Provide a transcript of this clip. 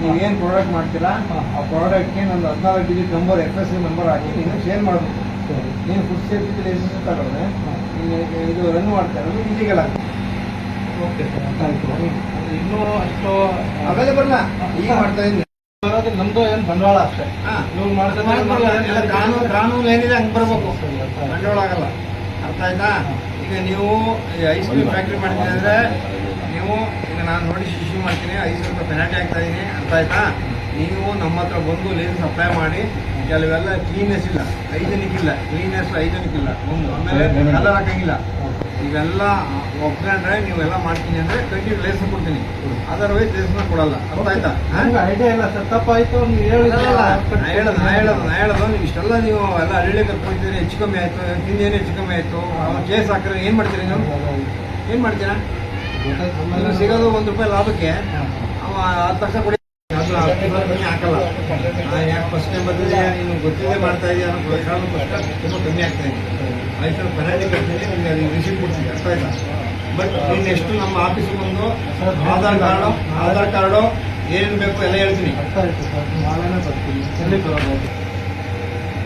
ನೀವೇನು ಪ್ರಾಡಕ್ಟ್ ಮಾಡ್ತೀರಾ ಆ ಪ್ರಾಡಕ್ಟ್ಗೆ ನಂದು 14 ಡಿಜಿಟ್ ನಂಬರ್ FSC ನಂಬರ್ ಹಾಕಿ ನೀನು ಶೇರ್ ಮಾಡಬೇಕು. ನೀನು ಫುಡ್ ಸೇಫ್ಟಿ ಲೈಸೆನ್ಸ್ ತಗೊಂಡ್ರೆ ಇದು ರನ್ ಮಾಡ್ತಾ ಇರೋದು ಇಲ್ಲಿಗೆಲ್ಲ. ಓಕೆ ಸರ್, ಆಯಿತು. ಇನ್ನೂ ಅಷ್ಟು ಅವೆಲ್ಲ ಬರಲ್ಲ, ಈಗ ಮಾಡ್ತಾ ಇದ್ದೀನಿ. ನಮ್ದು ಏನು ಬಂಡವಾಳ ಅಷ್ಟೇ. ನೀವು ಕಾನೂನು ಏನಿದೆ ಹಂಗೆ ಬರಬೇಕು, ಬಂಡವಾಳ ಆಗಲ್ಲ. ಅರ್ಥ ಆಯ್ತಾ? ಈಗ ನೀವು ಐಸ್ ಕ್ರೀಮ್ ಫ್ಯಾಕ್ಟ್ರಿ ಮಾಡ್ತೀನಿ ಅಂದರೆ ನೀವು ಈಗ ನಾನು ನೋಟಿಸ್ ಇಶ್ಯೂ ಮಾಡ್ತೀನಿ, 5,000 ರೂಪಾಯಿ ಪೆನಾಲ್ಟಿ ಆಗ್ತಾ ಇದ್ದೀನಿ. ಅರ್ಥ ಆಯ್ತಾ? ನೀವು ನಮ್ಮ ಹತ್ರ ಬಂದು ಲೈಸೆನ್ಸ್ ಅಪ್ಲೈ ಮಾಡಿ. ಕೆಲವೆಲ್ಲ ಕ್ಲೀನ್ನೆಸ್ ಇಲ್ಲ, ಹೈಜೆನಿಕ್ ಇಲ್ಲ, ಹೈಜೆನಿಕ್ ಇಲ್ಲ. ಆಮೇಲೆ ಕಲರ್ ಹಾಕಂಗಿಲ್ಲ. ಇವೆಲ್ಲ ಒಪ್ಕೊಂಡ್ರೆ ನೀವೆಲ್ಲ ಮಾಡ್ತೀನಿ ಅಂದರೆ ಕಂಟಿನ್ಯೂ ಲೈಸೆನ್ಸ್ ಕೊಡ್ತೀನಿ, ಅದರ್ವೈಸ್ ಲೈಸೆನ್ಸ್ ಕೊಡಲ್ಲ. ಅರ್ಥ ಆಯ್ತಾ? ಐಡಿಯಾ ಇಲ್ಲ ಸರ್, ತಪ್ಪಾಯ್ತು. ಹೇಳೋದು ನೀವು ಇಷ್ಟೆಲ್ಲ ನೀವು ಎಲ್ಲ ಹಳ್ಳಿ ಕರ್ಕೊಂಡಿದ್ದೀರಿ, ಹೆಚ್ಚು ಕಮ್ಮಿ ಆಯಿತು, ತಿಂದೇನು ಹೆಚ್ಚು ಕಮ್ಮಿ ಆಯಿತು, ಕೇಸ್ ಹಾಕಿದ್ರೆ ಏನು ಮಾಡ್ತೀರಿ ನೀವು? ಏನು ಮಾಡ್ತೀರಾ? ಸಿಗೋದು ₹1 ಲಾಭಕ್ಕೆ ಅವ 10 ಲಕ್ಷ ಕೊಡಿ, ಅದು 10 ಕಮ್ಮಿ ಹಾಕಲ್ಲ. ಯಾಕೆ ಫಸ್ಟ್ ಟೈಮ್ ಬಂದಿದೆ, ನೀನು ಗೊತ್ತಿಲ್ಲದೆ ಮಾಡ್ತಾ ಇದೆಯಾ ಅನ್ನೋ ತುಂಬ ಕಮ್ಮಿ ಆಗ್ತಾ ಇದೆ. 5,000 ಪೆನಾಲ್ಟಿ ಕಟ್ತೀನಿ, ನಿಮಗೆ ಅದಕ್ಕೆ ರಿಸೀಟ್ ಕೊಡ್ತೀನಿ. ಅರ್ಥ ಆಯ್ತಾ? ಬಟ್ ನೀನು ಎಷ್ಟು ನಮ್ಮ ಆಫೀಸಿಗೆ ಬಂದು ಆಧಾರ್ ಕಾರ್ಡು ಏನೇನು ಬೇಕು ಎಲ್ಲ ಹೇಳ್ತೀನಿ. ಅರ್ಥ ಆಯ್ತು ಸರ್, ನಾಳೆನೇ ಬರ್ತೀನಿ. ಎಲ್ಲಿ ಬರೋದು?